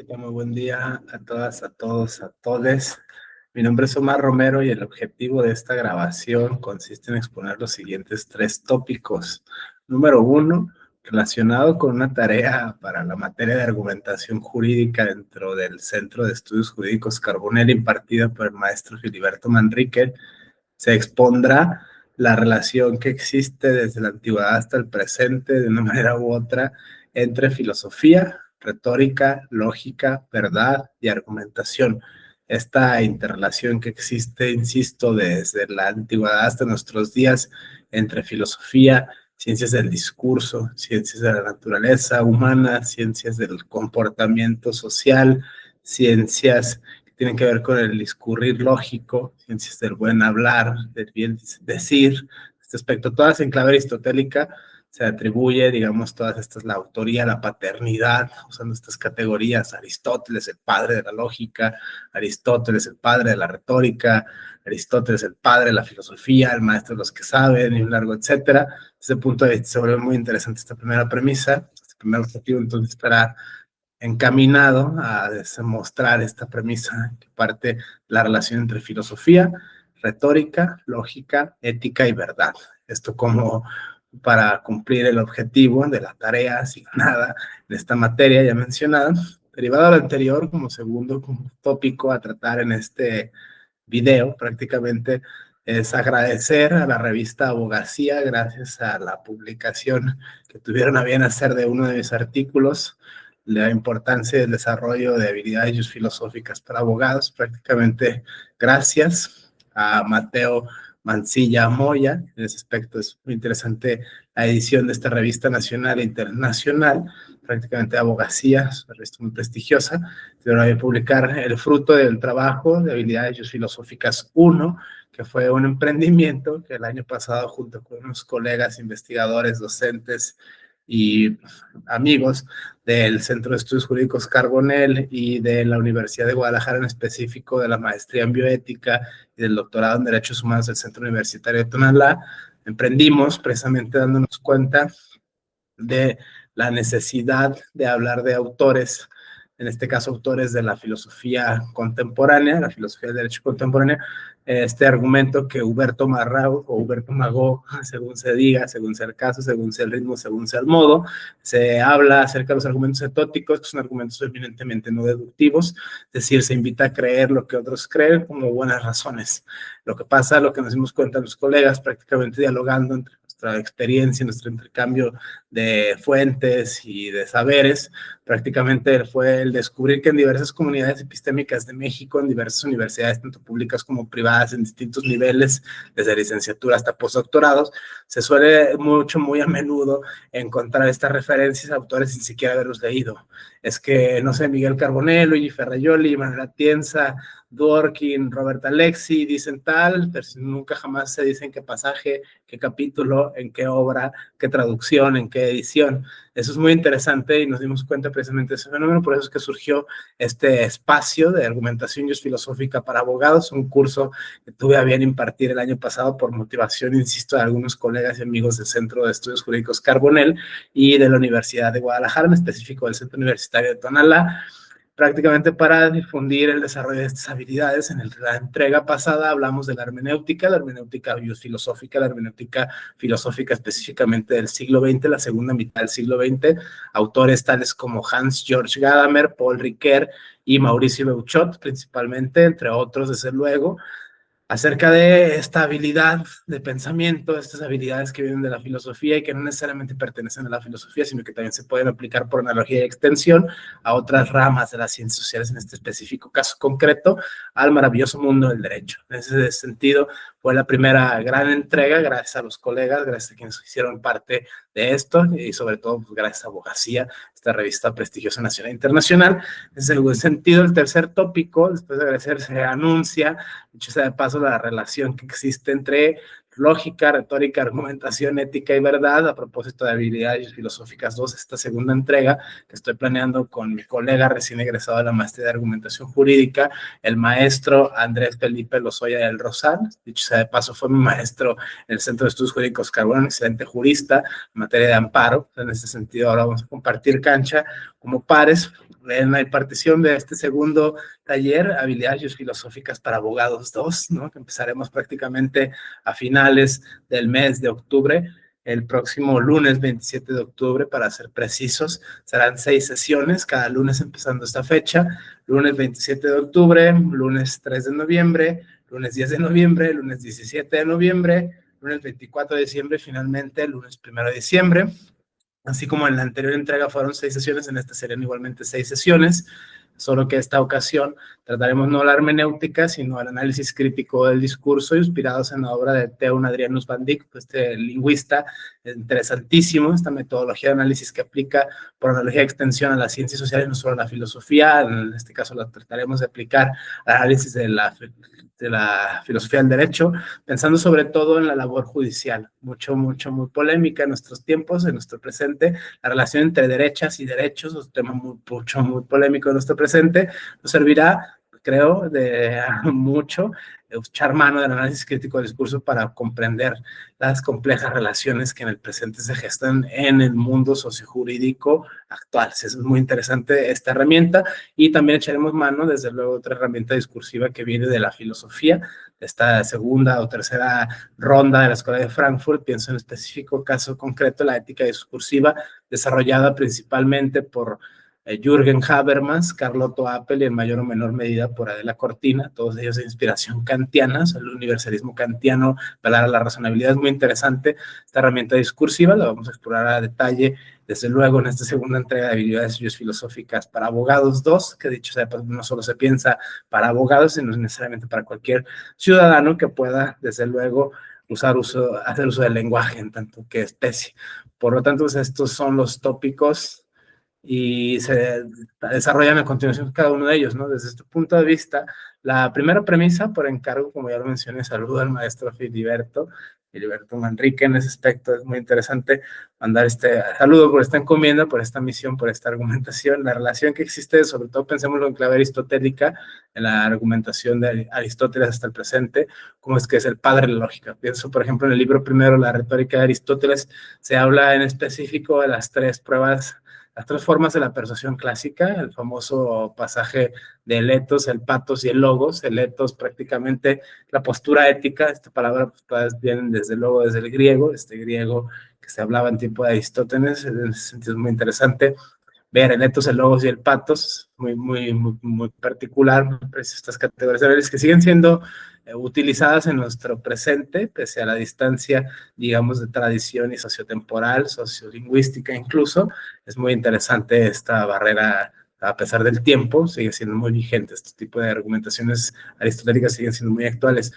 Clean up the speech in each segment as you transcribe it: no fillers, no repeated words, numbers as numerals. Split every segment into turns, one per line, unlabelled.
¿Qué tal? Muy buen día a todas, a todos, a todes. Mi nombre es Omar Romero y el objetivo de esta grabación consiste en exponer los siguientes 3 tópicos. Número 1, relacionado con una tarea para la materia de argumentación jurídica dentro del Centro de Estudios Jurídicos Carbonell impartida por el maestro Filiberto Manrique, se expondrá la relación que existe desde la antigüedad hasta el presente, de una manera u otra, entre filosofía, retórica, lógica, verdad y argumentación. Esta interrelación que existe, insisto, desde la antigüedad hasta nuestros días, entre filosofía, ciencias del discurso, ciencias de la naturaleza humana, ciencias del comportamiento social, ciencias que tienen que ver con el discurrir lógico, ciencias del buen hablar, del bien decir, este aspecto, todas en clave aristotélica, se atribuye, digamos, todas estas, la autoría, la paternidad, usando estas categorías, Aristóteles, el padre de la lógica, Aristóteles, el padre de la retórica, Aristóteles, el padre de la filosofía, el maestro de los que saben, y un largo etcétera. Desde ese punto de vista se vuelve muy interesante esta primera premisa, este primer objetivo entonces estará encaminado a demostrar esta premisa que parte de la relación entre filosofía, retórica, lógica, ética y verdad. Esto como para cumplir el objetivo de la tarea asignada en esta materia ya mencionada. Derivado de lo anterior, como segundo tópico a tratar en este video, prácticamente es agradecer a la revista Abogacía, gracias a la publicación que tuvieron a bien hacer de uno de mis artículos, la importancia del desarrollo de habilidades filosóficas para abogados, prácticamente gracias a Mateo Mancilla Moya. En ese aspecto es muy interesante la edición de esta revista nacional e internacional, prácticamente Abogacía, es una revista muy prestigiosa. Tuvieron a publicar el fruto del trabajo de habilidades filosóficas 1, que fue un emprendimiento que el año pasado, junto con unos colegas investigadores, docentes y amigos del Centro de Estudios Jurídicos Carbonell y de la Universidad de Guadalajara, en específico de la maestría en bioética y del doctorado en Derechos Humanos del Centro Universitario de Tonalá, emprendimos precisamente dándonos cuenta de la necesidad de hablar de autores, en este caso autores de la filosofía contemporánea, la filosofía del derecho contemporánea, este argumento que Huberto Marrao o Huberto Magó, según se diga, según sea el caso, según sea el ritmo, según sea el modo, se habla acerca de los argumentos etóticos, que son argumentos eminentemente no deductivos, es decir, se invita a creer lo que otros creen como buenas razones. Lo que pasa, lo que nos dimos cuenta los colegas, prácticamente dialogando entre nuestra experiencia, nuestro intercambio de fuentes y de saberes, prácticamente fue el descubrir que en diversas comunidades epistémicas de México, en diversas universidades, tanto públicas como privadas, en distintos niveles, desde licenciatura hasta postdoctorados, se suele muy a menudo encontrar estas referencias a autores sin siquiera haberlos leído. Es que, no sé, Miguel Carbonell, Luigi Ferrajoli, Manuel Atienza, Dworkin, Robert Alexi dicen tal, pero nunca jamás se dicen qué pasaje, qué capítulo, en qué obra, qué traducción, en qué edición. Eso es muy interesante y nos dimos cuenta precisamente de ese fenómeno, por eso es que surgió este espacio de argumentación filosófica para abogados, un curso que tuve a bien impartir el año pasado por motivación, insisto, de algunos colegas y amigos del Centro de Estudios Jurídicos Carbonell y de la Universidad de Guadalajara, en específico del Centro Universitario de Tonalá, prácticamente para difundir el desarrollo de estas habilidades. En la entrega pasada hablamos de la hermenéutica biofilosófica, la hermenéutica filosófica específicamente del siglo XX, la segunda mitad del siglo XX, autores tales como Hans Georg Gadamer, Paul Ricoeur y Mauricio Beuchot, principalmente, entre otros, desde luego, acerca de esta habilidad de pensamiento, estas habilidades que vienen de la filosofía y que no necesariamente pertenecen a la filosofía, sino que también se pueden aplicar por analogía y extensión a otras ramas de las ciencias sociales, en este específico caso concreto, al maravilloso mundo del derecho. En ese sentido, fue la primera gran entrega, gracias a los colegas, gracias a quienes hicieron parte de esto y sobre todo pues, gracias a Abogacía, esta revista prestigiosa nacional e internacional. En ese sentido, el tercer tópico, después de agradecer, se anuncia, dicho sea de paso, la relación que existe entre lógica, retórica, argumentación, ética y verdad, a propósito de habilidades filosóficas 2, esta segunda entrega que estoy planeando con mi colega recién egresado de la maestría de argumentación jurídica, el maestro Andrés Felipe Lozoya del Rosal. Dicho sea de paso, fue mi maestro en el Centro de Estudios Jurídicos Carbón, un excelente jurista en materia de amparo. En ese sentido, ahora vamos a compartir cancha como pares en la impartición de este segundo taller, habilidades filosóficas para abogados 2, ¿no? Que empezaremos prácticamente a finales del mes de octubre. El próximo lunes 27 de octubre, para ser precisos, serán 6 sesiones, cada lunes empezando esta fecha. Lunes 27 de octubre, lunes 3 de noviembre, lunes 10 de noviembre, lunes 17 de noviembre, lunes 24 de diciembre, finalmente lunes 1 de diciembre. Así como en la anterior entrega fueron 6 sesiones, en esta serían igualmente 6 sesiones, solo que esta ocasión trataremos no la hermenéutica, sino el análisis crítico del discurso, inspirados en la obra de Teun Adrianus van Dyck, este lingüista interesantísimo, esta metodología de análisis que aplica por analogía de extensión a las ciencias sociales, no solo a la filosofía. En este caso la trataremos de aplicar al análisis de la filosofía del derecho, pensando sobre todo en la labor judicial, muy polémica en nuestros tiempos, en nuestro presente, la relación entre derechas y derechos, un tema muy polémico en nuestro presente, nos servirá, creo, de mucho echar mano del análisis crítico del discurso para comprender las complejas relaciones que en el presente se gestan en el mundo sociojurídico actual. Es muy interesante esta herramienta, y también echaremos mano, desde luego, otra herramienta discursiva que viene de la filosofía, de esta segunda o tercera ronda de la Escuela de Frankfurt. Pienso en específico caso concreto, la ética discursiva, desarrollada principalmente por Jürgen Habermas, Carlotto Appel y en mayor o menor medida por Adela Cortina, todos ellos de inspiración kantiana. El universalismo kantiano, apelar a la razonabilidad. Es muy interesante esta herramienta discursiva, la vamos a explorar a detalle, desde luego, en esta segunda entrega de habilidades filosóficas para abogados 2, que dicho sea, pues no solo se piensa para abogados, sino necesariamente para cualquier ciudadano que pueda, desde luego, hacer uso del lenguaje en tanto que especie. Por lo tanto, pues estos son los tópicos y se desarrollan a continuación cada uno de ellos, ¿no? Desde este punto de vista, la primera premisa, por encargo, como ya lo mencioné, saludo al maestro Filiberto Manrique. En ese aspecto es muy interesante mandar este saludo por esta encomienda, por esta misión, por esta argumentación, la relación que existe, sobre todo pensémoslo en clave aristotélica, en la argumentación de Aristóteles hasta el presente, cómo es que es el padre de la lógica. Pienso, por ejemplo, en el libro primero, La retórica de Aristóteles, se habla en específico de las tres formas de la persuasión clásica, el famoso pasaje del ethos, el pathos y el logos. El ethos, prácticamente la postura ética, esta palabra pues todas vienen desde luego desde el griego, este griego que se hablaba en tiempo de Aristóteles. En ese sentido es muy interesante ver el ethos, el logos y el pathos, muy particular, estas categorías que siguen siendo utilizadas en nuestro presente, pese a la distancia, digamos, de tradición y sociotemporal, sociolingüística incluso. Es muy interesante esta barrera, a pesar del tiempo, sigue siendo muy vigente. Este tipo de argumentaciones aristotélicas siguen siendo muy actuales.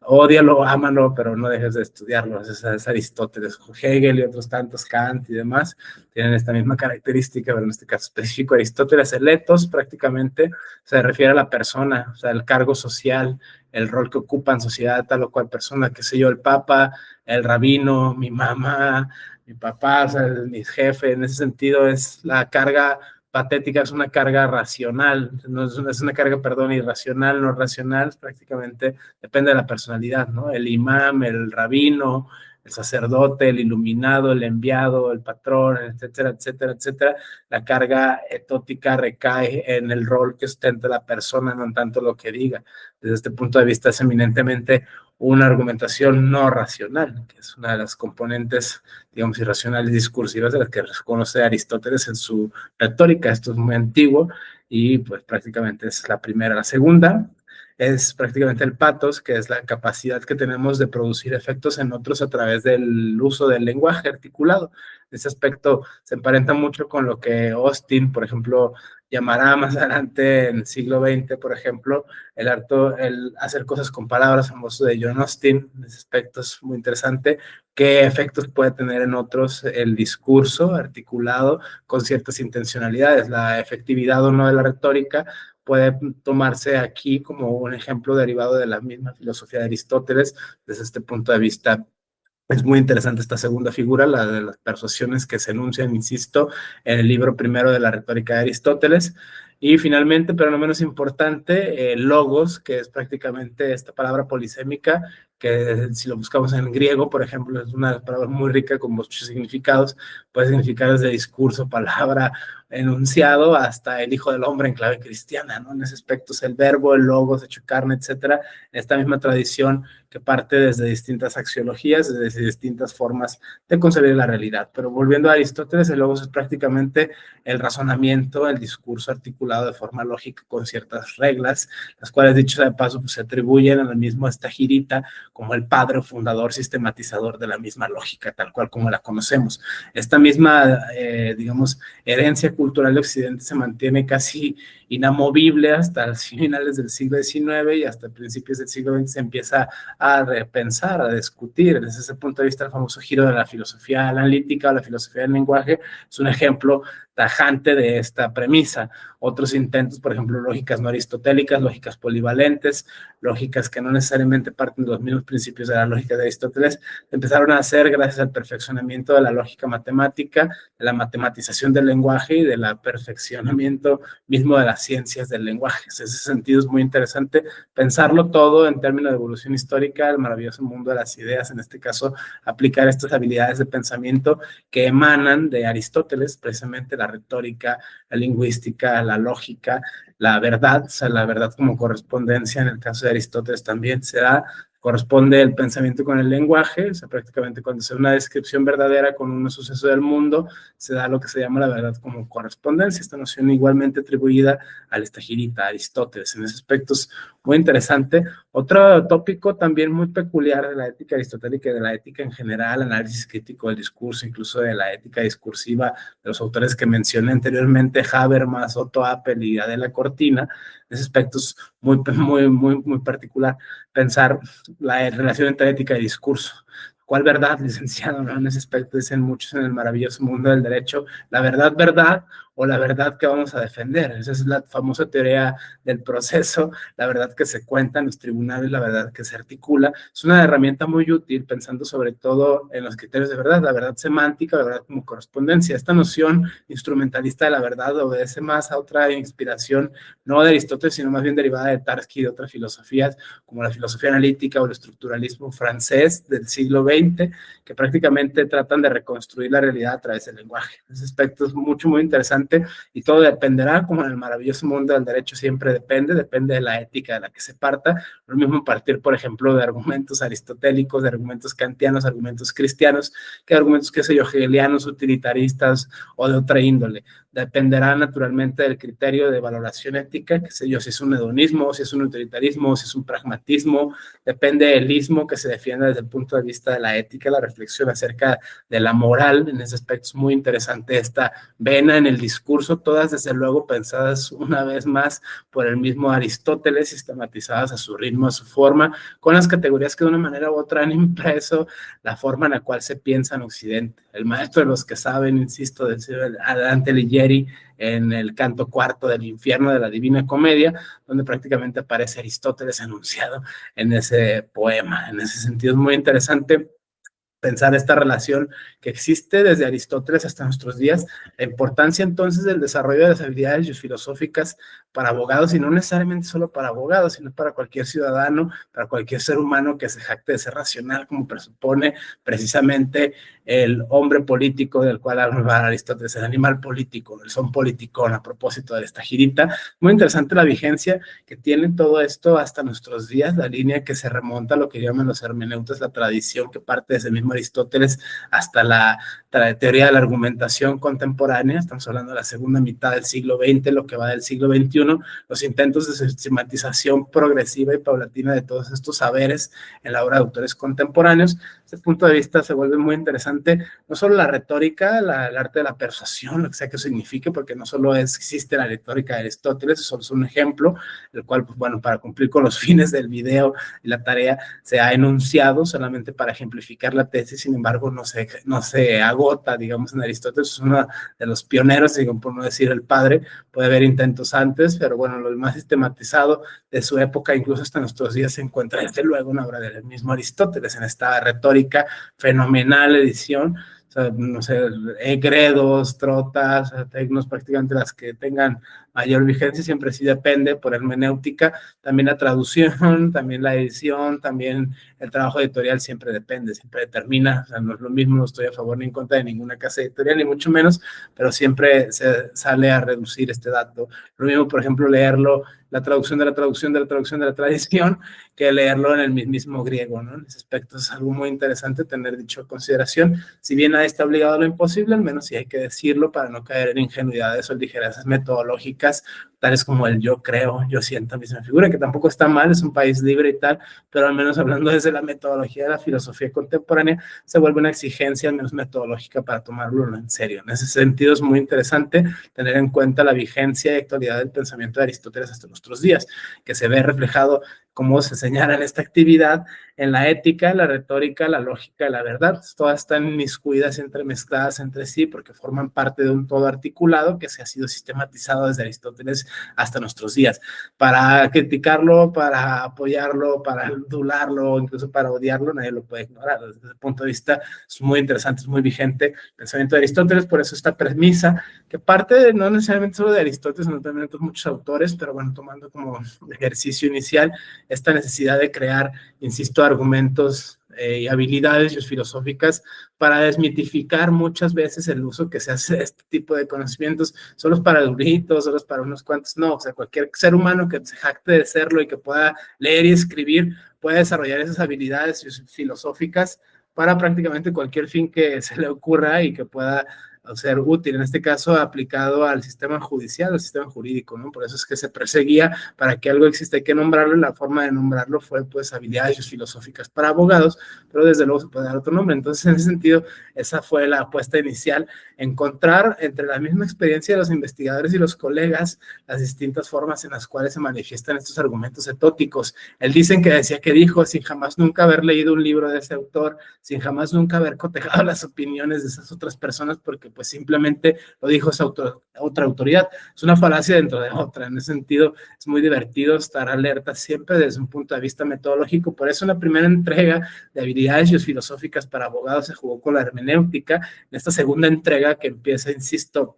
Ódialo, ámalo, pero no dejes de estudiarlo. Es Aristóteles, Hegel y otros tantos, Kant y demás, tienen esta misma característica, pero en este caso específico Aristóteles, el ethos prácticamente se refiere a la persona, o sea, el cargo social, el rol que ocupa en sociedad tal o cual persona, qué sé yo, el papa, el rabino, mi mamá, mi papá, o sea, mi jefe. En ese sentido es la carga patética, es una carga racional, no es una carga, perdón, irracional, no racional, prácticamente depende de la personalidad, ¿no? El imam, el rabino, el sacerdote, el iluminado, el enviado, el patrón, etcétera, etcétera, etcétera. La carga etótica recae en el rol que ostenta la persona, no en tanto lo que diga. Desde este punto de vista es eminentemente una argumentación no racional, que es una de las componentes, digamos, irracionales discursivas de las que reconoce Aristóteles en su retórica. Esto es muy antiguo y pues prácticamente es la primera. La segunda es prácticamente el pathos, que es la capacidad que tenemos de producir efectos en otros a través del uso del lenguaje articulado. Ese aspecto se emparenta mucho con lo que Austin, por ejemplo, llamará más adelante en el siglo XX, por ejemplo, el hacer cosas con palabras, famoso de John Austin. Ese aspecto es muy interesante. ¿Qué efectos puede tener en otros el discurso articulado con ciertas intencionalidades? La efectividad o no de la retórica puede tomarse aquí como un ejemplo derivado de la misma filosofía de Aristóteles. Desde este punto de vista, es muy interesante esta segunda figura, la de las persuasiones que se enuncian, insisto, en el libro primero de la retórica de Aristóteles. Y finalmente, pero no menos importante, logos, que es prácticamente esta palabra polisémica, que si lo buscamos en griego, por ejemplo, es una palabra muy rica con muchos significados. Puede significar desde discurso, palabra, enunciado, hasta el Hijo del Hombre en clave cristiana, ¿no? En ese aspecto es el verbo, el logos, hecho carne, etcétera. Esta misma tradición que parte desde distintas axiologías, desde distintas formas de concebir la realidad. Pero volviendo a Aristóteles, el logos es prácticamente el razonamiento, el discurso articulado de forma lógica con ciertas reglas, las cuales, dicho sea de paso, pues, se atribuyen al mismo Estagirita como el padre fundador, sistematizador de la misma lógica, tal cual como la conocemos. Esta misma, digamos, herencia cultural de Occidente se mantiene casi inamovible hasta los finales del siglo XIX y hasta principios del siglo XX se empieza a repensar, a discutir. Desde ese punto de vista, el famoso giro de la filosofía analítica o la filosofía del lenguaje es un ejemplo tajante de esta premisa. Otros intentos, por ejemplo, lógicas no aristotélicas, lógicas polivalentes, lógicas que no necesariamente parten de los mismos principios de la lógica de Aristóteles, empezaron a hacer gracias al perfeccionamiento de la lógica matemática, de la matematización del lenguaje y del perfeccionamiento mismo de las ciencias del lenguaje. En ese sentido es muy interesante pensarlo todo en términos de evolución histórica, el maravilloso mundo de las ideas, en este caso aplicar estas habilidades de pensamiento que emanan de Aristóteles, precisamente la retórica, la lingüística, la lógica, la verdad, o sea, la verdad como correspondencia en el caso de Aristóteles también se da, corresponde el pensamiento con el lenguaje, o sea, prácticamente cuando se da una descripción verdadera con un suceso del mundo, se da lo que se llama la verdad como correspondencia, esta noción igualmente atribuida al Estagirita, a Aristóteles. En ese aspecto es muy interesante. Otro tópico también muy peculiar de la ética aristotélica y de la ética en general, análisis crítico del discurso, incluso de la ética discursiva de los autores que mencioné anteriormente, Habermas, Otto Appel y Adela Cortina. En ese aspecto es muy particular pensar la relación entre ética y discurso. ¿Cuál verdad, licenciado? ¿No? En ese aspecto dicen muchos en el maravilloso mundo del derecho, la verdad o la verdad que vamos a defender. Esa es la famosa teoría del proceso, la verdad que se cuenta en los tribunales, la verdad que se articula. Es una herramienta muy útil pensando sobre todo en los criterios de verdad, la verdad semántica, la verdad como correspondencia. Esta noción instrumentalista de la verdad obedece más a otra inspiración, no de Aristóteles, sino más bien derivada de Tarski y de otras filosofías, como la filosofía analítica o el estructuralismo francés del siglo XX, que prácticamente tratan de reconstruir la realidad a través del lenguaje. Ese aspecto es muy interesante y todo dependerá, como en el maravilloso mundo del derecho siempre depende de la ética de la que se parta. Lo mismo partir, por ejemplo, de argumentos aristotélicos, de argumentos kantianos, argumentos cristianos, que argumentos, qué sé yo, hegelianos, utilitaristas o de otra índole. Dependerá naturalmente del criterio de valoración ética, qué sé yo, si es un hedonismo, si es un utilitarismo, si es un pragmatismo, depende del ismo que se defienda desde el punto de vista de la ética, la reflexión acerca de la moral. En ese aspecto es muy interesante esta vena en el discurso, todas desde luego pensadas una vez más por el mismo Aristóteles, sistematizadas a su ritmo, a su forma, con las categorías que de una manera u otra han impreso la forma en la cual se piensa en Occidente. El maestro de los que saben, insisto, decía Dante Alighieri en el canto cuarto del infierno de la Divina Comedia, donde prácticamente aparece Aristóteles enunciado en ese poema. En ese sentido es muy interesante pensar esta relación que existe desde Aristóteles hasta nuestros días, la importancia entonces del desarrollo de las habilidades filosóficas para abogados, y no necesariamente solo para abogados, sino para cualquier ciudadano, para cualquier ser humano que se jacte de ser racional, como presupone precisamente el hombre político del cual hablaba Aristóteles, el animal político, el son politicón, a propósito de esta girita. Muy interesante la vigencia que tiene todo esto hasta nuestros días, la línea que se remonta a lo que llaman los hermeneutas, la tradición que parte desde el mismo Aristóteles hasta la teoría de la argumentación contemporánea. Estamos hablando de la segunda mitad del siglo XX, lo que va del siglo XXI, los intentos de sistematización progresiva y paulatina de todos estos saberes en la obra de autores contemporáneos. este punto de vista se vuelve muy interesante, no solo la retórica, el arte de la persuasión, lo que sea que signifique, porque no solo existe la retórica de Aristóteles, solo es un ejemplo, el cual, pues bueno, para cumplir con los fines del video y la tarea, se ha enunciado solamente para ejemplificar la tesis, sin embargo, no se agota, digamos, en Aristóteles, es uno de los pioneros, digamos, por no decir el padre, puede haber intentos antes, pero bueno, lo más sistematizado de su época, incluso hasta nuestros días, se encuentra desde luego una obra del mismo Aristóteles, en esta retórica fenomenal edición, o sea, no sé, Gredos, Trotas, Tecnos, prácticamente las que tengan mayor vigencia, siempre sí depende por hermenéutica, también la traducción, también la edición, también el trabajo editorial siempre depende, siempre determina, o sea, no es lo mismo, no estoy a favor ni en contra de ninguna casa editorial, ni mucho menos, pero siempre se sale a reducir este dato. Lo mismo, por ejemplo, leerlo, la traducción de la traducción de la traducción de la tradición, que leerlo en el mismo griego, ¿no? En ese aspecto es algo muy interesante tener dicho en consideración. Si bien nadie está obligado a lo imposible, al menos sí hay que decirlo para no caer en ingenuidades o ligerezas metodológicas, tales como el yo creo, yo siento, a mí se me figura, que tampoco está mal, es un país libre y tal, pero al menos hablando desde la metodología de la filosofía contemporánea, se vuelve una exigencia al menos metodológica para tomarlo en serio. En ese sentido es muy interesante tener en cuenta la vigencia y actualidad del pensamiento de Aristóteles hasta nuestros días, que se ve reflejado, como se señala en esta actividad, en la ética, la retórica, la lógica y la verdad. Todas están inmiscuidas y entremezcladas entre sí porque forman parte de un todo articulado que se ha sido sistematizado desde Aristóteles hasta nuestros días. Para criticarlo, para apoyarlo, para adularlo, incluso para odiarlo, nadie lo puede ignorar. Desde ese punto de vista es muy interesante, es muy vigente el pensamiento de Aristóteles, por eso esta premisa que parte no necesariamente solo de Aristóteles, sino también de otros muchos autores, pero bueno, tomando como ejercicio inicial esta necesidad de crear, insisto, argumentos y habilidades filosóficas para desmitificar muchas veces el uso que se hace de este tipo de conocimientos, solo es para duritos, solo es para unos cuantos, no, o sea, cualquier ser humano que se jacte de serlo y que pueda leer y escribir, puede desarrollar esas habilidades filosóficas para prácticamente cualquier fin que se le ocurra y que pueda ser útil, en este caso aplicado al sistema judicial, al sistema jurídico, ¿no? Por eso es que se perseguía, para que algo exista hay que nombrarlo, y la forma de nombrarlo fue pues habilidades filosóficas para abogados, pero desde luego se puede dar otro nombre. Entonces, en ese sentido, esa fue la apuesta inicial, encontrar entre la misma experiencia de los investigadores y los colegas las distintas formas en las cuales se manifiestan estos argumentos etóticos. Él dicen que decía que dijo, sin jamás nunca haber leído un libro de ese autor, sin jamás nunca haber cotejado las opiniones de esas otras personas, porque pues simplemente lo dijo esa otra autoridad. Es una falacia dentro de otra. En ese sentido, es muy divertido estar alerta siempre desde un punto de vista metodológico. Por eso la primera entrega de habilidades filosóficas para abogados se jugó con la hermenéutica. En esta segunda entrega, que empieza, insisto,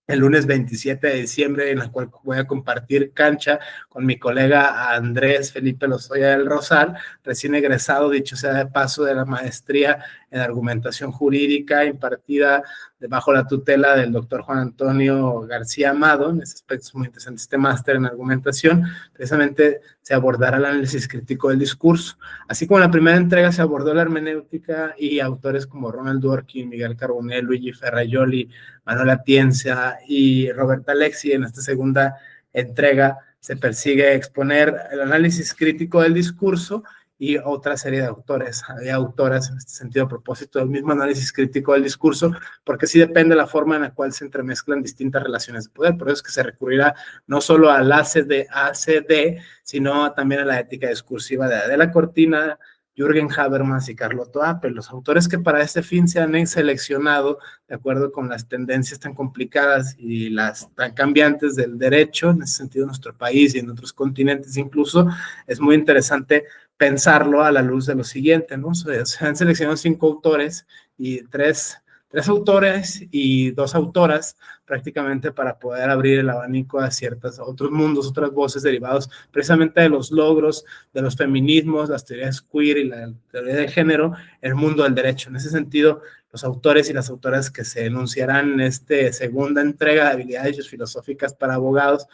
el lunes 27 de diciembre, en la cual voy a compartir cancha con mi colega Andrés Felipe Lozoya del Rosal, recién egresado, dicho sea de paso, de la maestría en argumentación jurídica impartida bajo la tutela del doctor Juan Antonio García Amado. En ese aspecto es muy interesante este máster en argumentación. Precisamente se abordará el análisis crítico del discurso. Así como en la primera entrega se abordó la hermenéutica y autores como Ronald Dworkin, Miguel Carbonell, Luigi Ferrajoli, Manuel Atienza y Roberta Alexi, en esta segunda entrega se persigue exponer el análisis crítico del discurso y otra serie de autores y autoras en este sentido a propósito del mismo análisis crítico del discurso, porque sí depende de la forma en la cual se entremezclan distintas relaciones de poder. Por eso es que se recurrirá no solo al ACD, sino también a la ética discursiva de Adela Cortina, Jürgen Habermas y Carlotto Appel, los autores que para este fin se han seleccionado de acuerdo con las tendencias tan complicadas y las tan cambiantes del derecho, en ese sentido en nuestro país y en otros continentes incluso. Es muy interesante pensarlo a la luz de lo siguiente, ¿no? Se han seleccionado 5 autores y tres autores y 2 autoras prácticamente para poder abrir el abanico a ciertos otros mundos, otras voces derivados precisamente de los logros de los feminismos, las teorías queer y la teoría de género, el mundo del derecho. En ese sentido, los autores y las autoras que se enunciarán en esta segunda entrega de habilidades filosóficas para abogados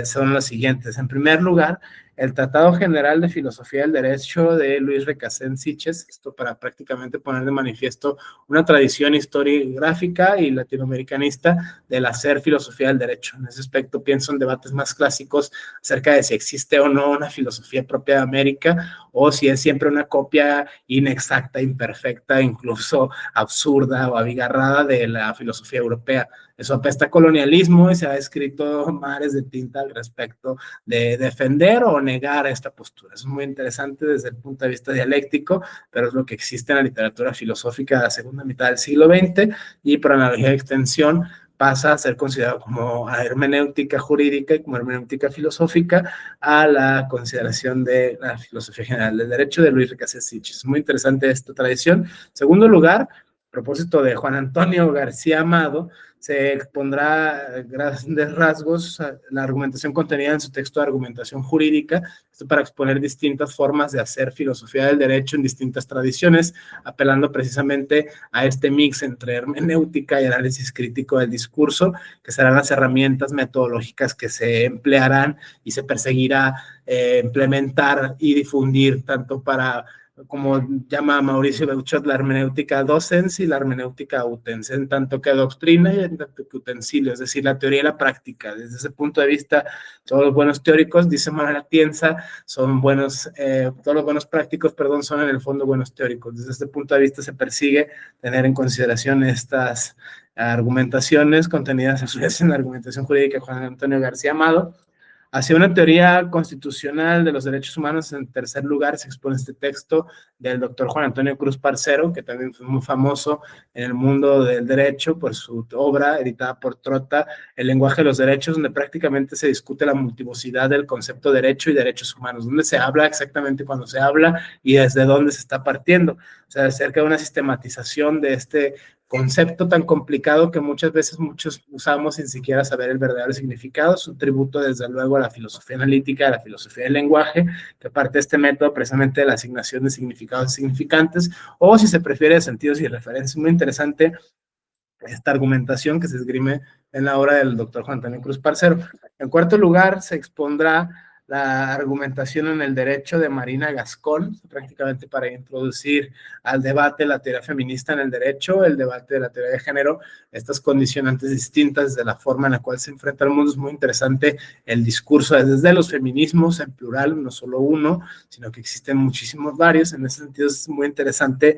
son los siguientes. En primer lugar, el Tratado General de Filosofía del Derecho de Luis Recasens Siches, esto para prácticamente poner de manifiesto una tradición historiográfica y latinoamericanista del hacer filosofía del derecho. En ese aspecto pienso en debates más clásicos acerca de si existe o no una filosofía propia de América o si es siempre una copia inexacta, imperfecta, incluso absurda o abigarrada de la filosofía europea. Eso apesta a colonialismo y se ha escrito mares de tinta al respecto de defender o negar esta postura. Es muy interesante desde el punto de vista dialéctico, pero es lo que existe en la literatura filosófica de la segunda mitad del siglo XX y por analogía de extensión pasa a ser considerado como hermenéutica jurídica y como hermenéutica filosófica a la consideración de la filosofía general del derecho de Luis Recasens Siches. Es muy interesante esta tradición. En segundo lugar, a propósito de Juan Antonio García Amado, se expondrá grandes rasgos la argumentación contenida en su texto de argumentación jurídica, esto para exponer distintas formas de hacer filosofía del derecho en distintas tradiciones, apelando precisamente a este mix entre hermenéutica y análisis crítico del discurso, que serán las herramientas metodológicas que se emplearán y se perseguirá implementar y difundir tanto para, como llama Mauricio Beuchot, la hermenéutica docens y la hermenéutica utens, en tanto que doctrina y en tanto que utensilio, es decir, la teoría y la práctica. Desde ese punto de vista, todos los buenos teóricos, dice Manuel Atienza, son buenos, todos los buenos prácticos, perdón, son en el fondo buenos teóricos. Desde este punto de vista se persigue tener en consideración estas argumentaciones contenidas a su vez en la argumentación jurídica de Juan Antonio García Amado. Hacia una teoría constitucional de los derechos humanos, en tercer lugar, se expone este texto del doctor Juan Antonio Cruz Parcero, que también fue muy famoso en el mundo del derecho por su obra editada por Trota, El lenguaje de los derechos, donde prácticamente se discute la multivocidad del concepto de derecho y derechos humanos, donde se habla exactamente cuando se habla y desde dónde se está partiendo. O sea, acerca de una sistematización de este concepto tan complicado que muchas veces muchos usamos sin siquiera saber el verdadero significado. Es un tributo, desde luego, a la filosofía analítica, a la filosofía del lenguaje, que parte de este método precisamente de la asignación de significados y significantes, o si se prefiere, de sentidos y referencias. Muy interesante esta argumentación que se esgrime en la obra del doctor Juan Antonio Cruz Parcero. En cuarto lugar, se expondrá la argumentación en el derecho de Marina Gascón, prácticamente para introducir al debate la teoría feminista en el derecho, el debate de la teoría de género, estas condicionantes distintas de la forma en la cual se enfrenta al mundo. Es muy interesante el discurso desde los feminismos en plural, no solo uno, sino que existen muchísimos varios. En ese sentido es muy interesante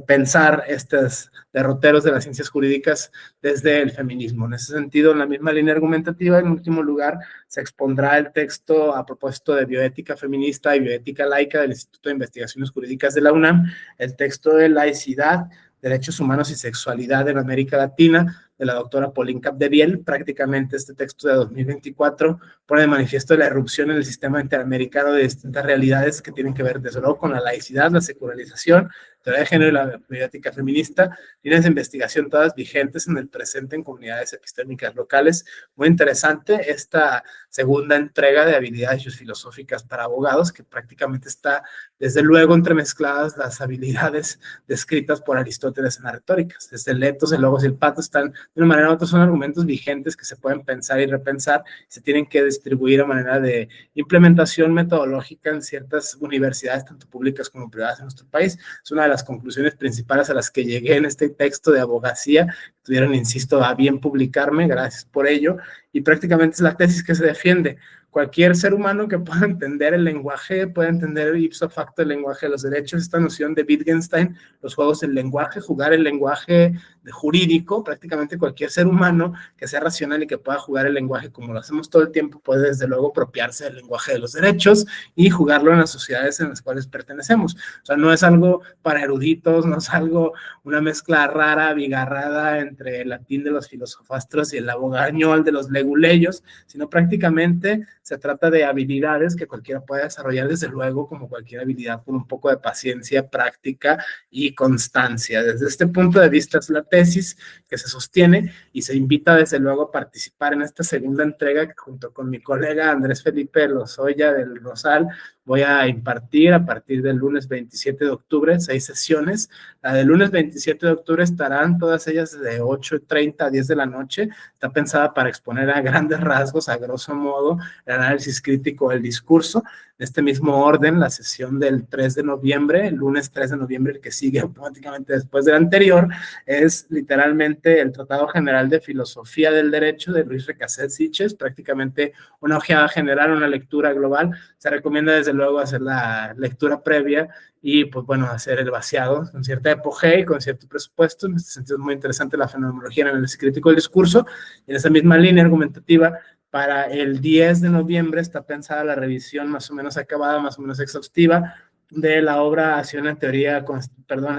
pensar estos derroteros de las ciencias jurídicas desde el feminismo. En ese sentido, en la misma línea argumentativa, en último lugar, se expondrá el texto a propósito de bioética feminista y bioética laica del Instituto de Investigaciones Jurídicas de la UNAM, el texto de laicidad, derechos humanos y sexualidad en América Latina, de la doctora Pauline Capdevielle. Prácticamente este texto de 2024 pone de manifiesto la irrupción en el sistema interamericano de distintas realidades que tienen que ver desde luego con la laicidad, la secularización, teoría de género y la bioética feminista, líneas de investigación todas vigentes en el presente en comunidades epistémicas locales. Muy interesante esta segunda entrega de habilidades filosóficas para abogados, que prácticamente está desde luego entremezcladas las habilidades descritas por Aristóteles en las retóricas. Desde el etos, el logos y el patos están, de una manera u otra, son argumentos vigentes que se pueden pensar y repensar, se tienen que distribuir a manera de implementación metodológica en ciertas universidades, tanto públicas como privadas en nuestro país. Es una de las conclusiones principales a las que llegué en este texto de abogacía. Tuvieron, insisto, a bien publicarme, gracias por ello, y prácticamente es la tesis que se defiende. Cualquier ser humano que pueda entender el lenguaje, puede entender ipso facto el lenguaje de los derechos, esta noción de Wittgenstein, los juegos del lenguaje, jugar el lenguaje jurídico, prácticamente cualquier ser humano que sea racional y que pueda jugar el lenguaje como lo hacemos todo el tiempo, puede desde luego apropiarse del lenguaje de los derechos y jugarlo en las sociedades en las cuales pertenecemos. O sea, no es algo para eruditos, no es algo, una mezcla rara, bigarrada entre el latín de los filosofastros y el abogañol de los leguleyos, sino prácticamente se trata de habilidades que cualquiera puede desarrollar, desde luego, como cualquier habilidad, con un poco de paciencia, práctica y constancia. Desde este punto de vista es la tesis que se sostiene y se invita desde luego a participar en esta segunda entrega que junto con mi colega Andrés Felipe Lozoya del Rosal voy a impartir a partir del lunes 27 de octubre, 6 sesiones. La del lunes 27 de octubre estarán todas ellas de 8:30 a 10 de la noche. Está pensada para exponer a grandes rasgos, a grosso modo, el análisis crítico del discurso. En este mismo orden, la sesión del 3 de noviembre, el lunes 3 de noviembre, el que sigue automáticamente después del anterior, es literalmente el Tratado General de Filosofía del Derecho de Luis Recasset Siches, prácticamente una ojeada general, una lectura global. Se recomienda desde luego hacer la lectura previa y pues bueno, hacer el vaciado con cierta apogeo y con cierto presupuesto. En este sentido es muy interesante la fenomenología en el análisis crítico del discurso. Y en esa misma línea argumentativa, para el 10 de noviembre está pensada la revisión más o menos acabada, más o menos exhaustiva, de la obra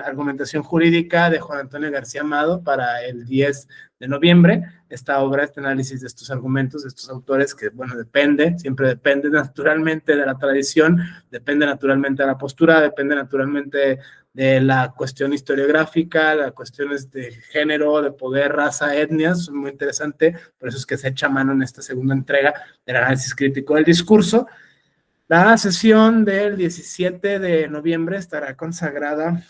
Argumentación Jurídica de Juan Antonio García Amado para el 10 de noviembre. Esta obra, este análisis de estos argumentos, de estos autores, que bueno, siempre depende naturalmente de la tradición, depende naturalmente de la postura, depende naturalmente de la cuestión historiográfica, las cuestiones de género, de poder, raza, etnias, es muy interesante, por eso es que se echa mano en esta segunda entrega del análisis crítico del discurso. La sesión del 17 de noviembre estará consagrada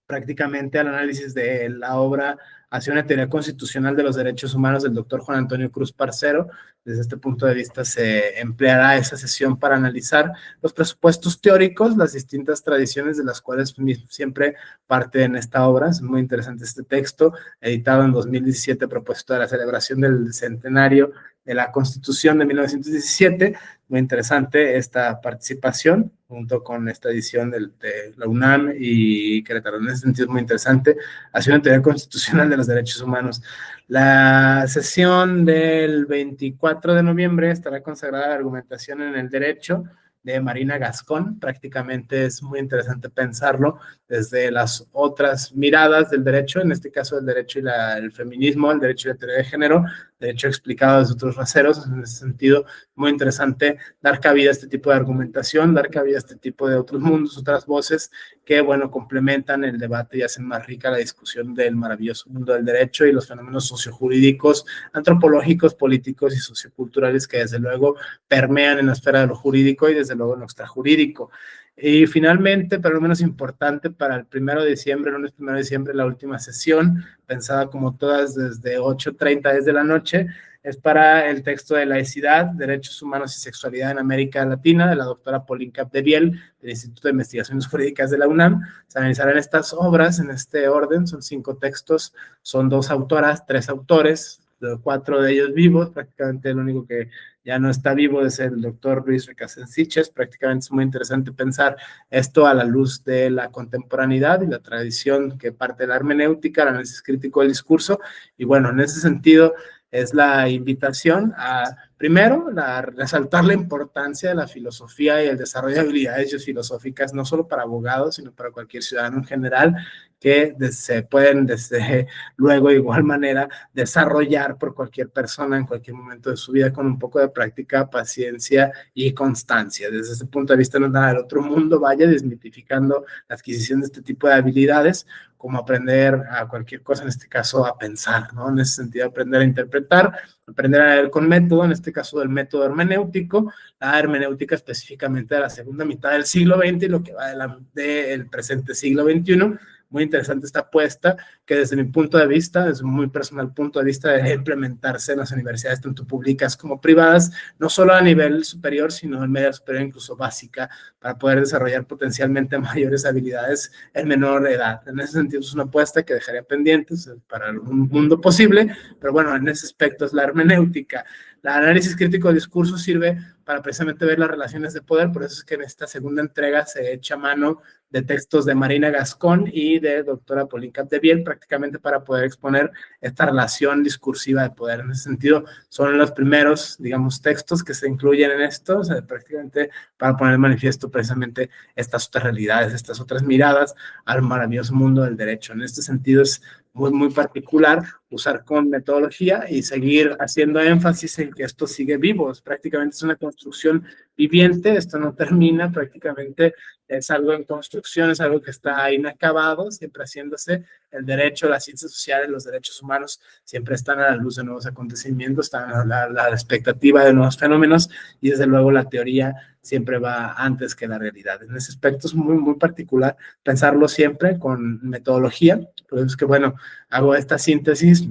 prácticamente al análisis de la obra Hacia una teoría constitucional de los derechos humanos del doctor Juan Antonio Cruz Parcero. Desde este punto de vista se empleará esa sesión para analizar los presupuestos teóricos, las distintas tradiciones de las cuales siempre parte en esta obra. Es muy interesante este texto, editado en 2017 a propósito de la celebración del centenario de la Constitución de 1917. Muy interesante esta participación, junto con esta edición de la UNAM y Querétaro. En ese sentido es muy interesante. Hacia una teoría constitucional de los derechos humanos. La sesión del 24 de noviembre estará consagrada a la argumentación en el derecho de Marina Gascón. Prácticamente es muy interesante pensarlo desde las otras miradas del derecho, en este caso el derecho y el feminismo, el derecho y la teoría de género, derecho explicado desde otros raseros. En ese sentido, muy interesante dar cabida a este tipo de argumentación, dar cabida a este tipo de otros mundos, otras voces que, bueno, complementan el debate y hacen más rica la discusión del maravilloso mundo del derecho y los fenómenos sociojurídicos, antropológicos, políticos y socioculturales que desde luego permean en la esfera de lo jurídico y desde luego en lo extrajurídico. Y finalmente, pero lo menos importante, para el 1 de diciembre, lunes 1 de diciembre, la última sesión, pensada como todas desde 8:30 desde la noche, es para el texto de Laicidad, Derechos Humanos y Sexualidad en América Latina, de la doctora Pauline Capdevielle, del Instituto de Investigaciones Jurídicas de la UNAM. Se analizarán estas obras en este orden, son 5 textos, son 2 autoras, 3 autores, 4 de ellos vivos, prácticamente el único que ya no está vivo es el doctor Luis Recasset Siches. Prácticamente es muy interesante pensar esto a la luz de la contemporaneidad y la tradición que parte de la hermenéutica, el análisis crítico del discurso, y bueno, en ese sentido es la invitación a, primero, resaltar la importancia de la filosofía y el desarrollo de habilidades filosóficas, no solo para abogados, sino para cualquier ciudadano en general, que se pueden desde luego de igual manera desarrollar por cualquier persona en cualquier momento de su vida con un poco de práctica, paciencia y constancia. Desde ese punto de vista no es nada del otro mundo, vaya desmitificando la adquisición de este tipo de habilidades, como aprender a cualquier cosa, en este caso a pensar, ¿no? En ese sentido, aprender a interpretar, aprender a leer con método, en este caso del método hermenéutico, la hermenéutica específicamente de la segunda mitad del siglo XX y lo que va del presente siglo XXI. Muy interesante esta apuesta que desde mi punto de vista, desde un muy personal punto de vista, debe implementarse en las universidades, tanto públicas como privadas, no solo a nivel superior, sino en media superior, incluso básica, para poder desarrollar potencialmente mayores habilidades en menor edad. En ese sentido es una apuesta que dejaría pendientes para un mundo posible, pero bueno, en ese aspecto es la hermenéutica. El análisis crítico del discurso sirve para precisamente ver las relaciones de poder, por eso es que en esta segunda entrega se echa mano de textos de Marina Gascón y de doctora Pauline Capdevielle, prácticamente para poder exponer esta relación discursiva de poder. En ese sentido, son los primeros, digamos, textos que se incluyen en esto, o sea, prácticamente para poner en manifiesto precisamente estas otras realidades, estas otras miradas al maravilloso mundo del derecho. En este sentido es muy, muy particular usar con metodología y seguir haciendo énfasis en que esto sigue vivo. Prácticamente es una construcción viviente, esto no termina, prácticamente es algo en construcción, es algo que está inacabado, siempre haciéndose el derecho, las ciencias sociales, los derechos humanos siempre están a la luz de nuevos acontecimientos, están a la expectativa de nuevos fenómenos y desde luego la teoría siempre va antes que la realidad. En ese aspecto es muy, muy particular pensarlo siempre con metodología, por eso es que, bueno, hago esta síntesis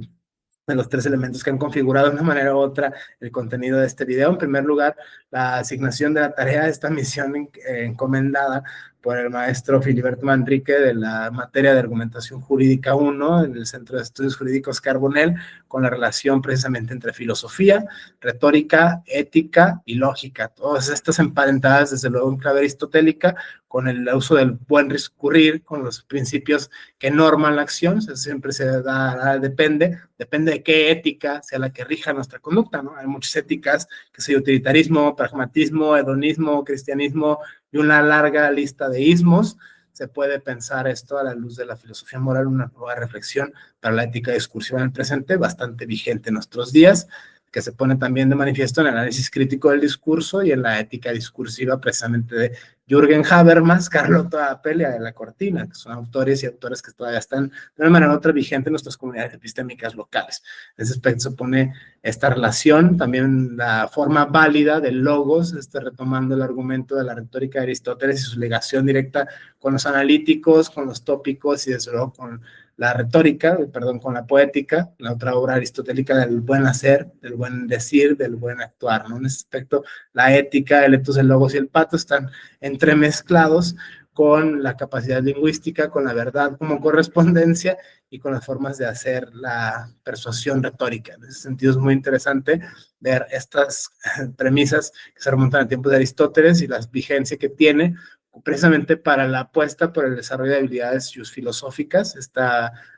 de los tres elementos que han configurado de una manera u otra el contenido de este video. En primer lugar, la asignación de la tarea de esta misión encomendada por el maestro Filiberto Manrique de la materia de argumentación jurídica 1 en el Centro de Estudios Jurídicos Carbonell, con la relación precisamente entre filosofía, retórica, ética y lógica. Todas estas emparentadas desde luego en clave aristotélica, con el uso del buen discurrir, con los principios que norman la acción. Eso siempre se da, depende de qué ética sea la que rija nuestra conducta, ¿no? Hay muchas éticas, que sea utilitarismo, pragmatismo, hedonismo, cristianismo y una larga lista de ismos. Se puede pensar esto a la luz de la filosofía moral, una nueva reflexión para la ética discursiva en el presente, bastante vigente en nuestros días, que se pone también de manifiesto en el análisis crítico del discurso y en la ética discursiva precisamente de Jürgen Habermas, Carlota Apel y Adela Cortina, que son autores y autores que todavía están de una manera u otra vigente en nuestras comunidades epistémicas locales. En ese aspecto se pone esta relación, también la forma válida del logos, retomando el argumento de la retórica de Aristóteles y su ligación directa con los analíticos, con los tópicos y desde luego con la retórica, con la poética, la otra obra aristotélica del buen hacer, del buen decir, del buen actuar, ¿no? En ese aspecto, la ética, el etos, el logos y el patos están entremezclados con la capacidad lingüística, con la verdad como correspondencia y con las formas de hacer la persuasión retórica. En ese sentido es muy interesante ver estas premisas que se remontan al tiempo de Aristóteles y la vigencia que tiene precisamente para la apuesta por el desarrollo de habilidades filosóficas, este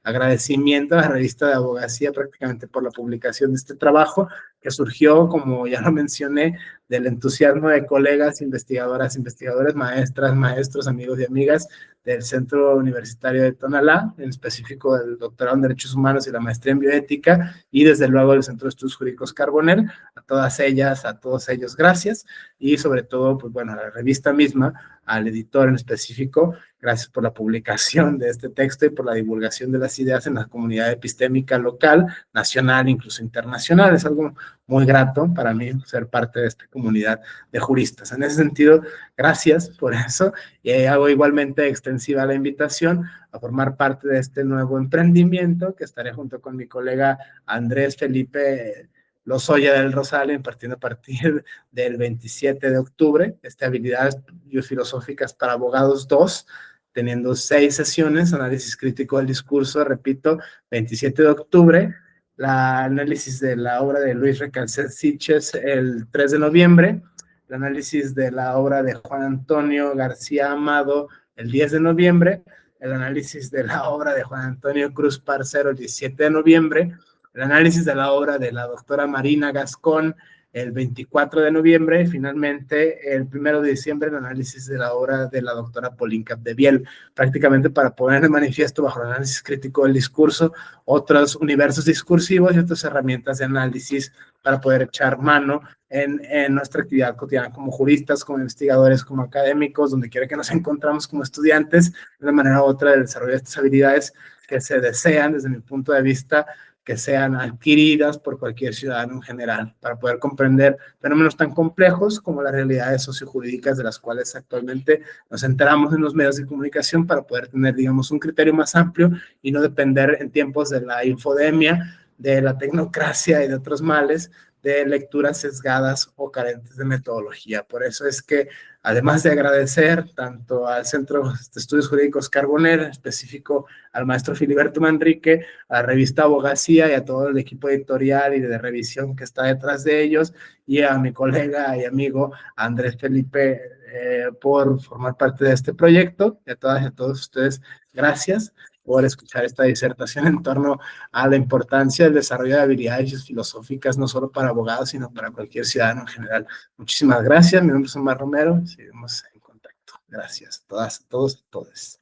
agradecimiento a la revista de abogacía prácticamente por la publicación de este trabajo, que surgió, como ya lo mencioné, del entusiasmo de colegas, investigadoras, investigadores, maestras, maestros, amigos y amigas del Centro Universitario de Tonalá, en específico del doctorado en Derechos Humanos y la maestría en Bioética, y desde luego del Centro de Estudios Jurídicos Carbonell. A todas ellas, a todos ellos, gracias, y sobre todo, pues bueno, a la revista misma, al editor en específico, gracias por la publicación de este texto y por la divulgación de las ideas en la comunidad epistémica local, nacional, incluso internacional. Es algo muy grato para mí ser parte de esta comunidad de juristas. En ese sentido, gracias por eso, y hago igualmente extensiva la invitación a formar parte de este nuevo emprendimiento, que estaré junto con mi colega Andrés Felipe Lozoya del Rosal, impartiendo a partir del 27 de octubre, habilidades biofilosóficas para abogados 2, teniendo 6 sesiones, análisis crítico del discurso, repito, 27 de octubre, la análisis de la obra de Luis Recalcet Siches el 3 de noviembre, el análisis de la obra de Juan Antonio García Amado el 10 de noviembre, el análisis de la obra de Juan Antonio Cruz Parcero el 17 de noviembre, el análisis de la obra de la doctora Marina Gascón el 24 de noviembre y finalmente el 1 de diciembre el análisis de la obra de la doctora Pauline Capdevielle, prácticamente para poner de manifiesto bajo el análisis crítico del discurso otros universos discursivos y otras herramientas de análisis para poder echar mano en nuestra actividad cotidiana como juristas, como investigadores, como académicos, donde quiera que nos encontramos como estudiantes, de una manera u otra del desarrollo de estas habilidades que se desean desde mi punto de vista que sean adquiridas por cualquier ciudadano en general, para poder comprender fenómenos tan complejos como las realidades sociojurídicas de las cuales actualmente nos enteramos en los medios de comunicación, para poder tener, digamos, un criterio más amplio y no depender en tiempos de la infodemia, de la tecnocracia y de otros males, de lecturas sesgadas o carentes de metodología. Por eso es que, además de agradecer tanto al Centro de Estudios Jurídicos Carbonell, en específico al maestro Filiberto Manrique, a la revista Abogacía y a todo el equipo editorial y de revisión que está detrás de ellos, y a mi colega y amigo Andrés Felipe por formar parte de este proyecto, y a todas y a todos ustedes, gracias por escuchar esta disertación en torno a la importancia del desarrollo de habilidades filosóficas, no solo para abogados, sino para cualquier ciudadano en general. Muchísimas gracias, mi nombre es Omar Romero, seguimos en contacto. Gracias a todas, a todos, a todos.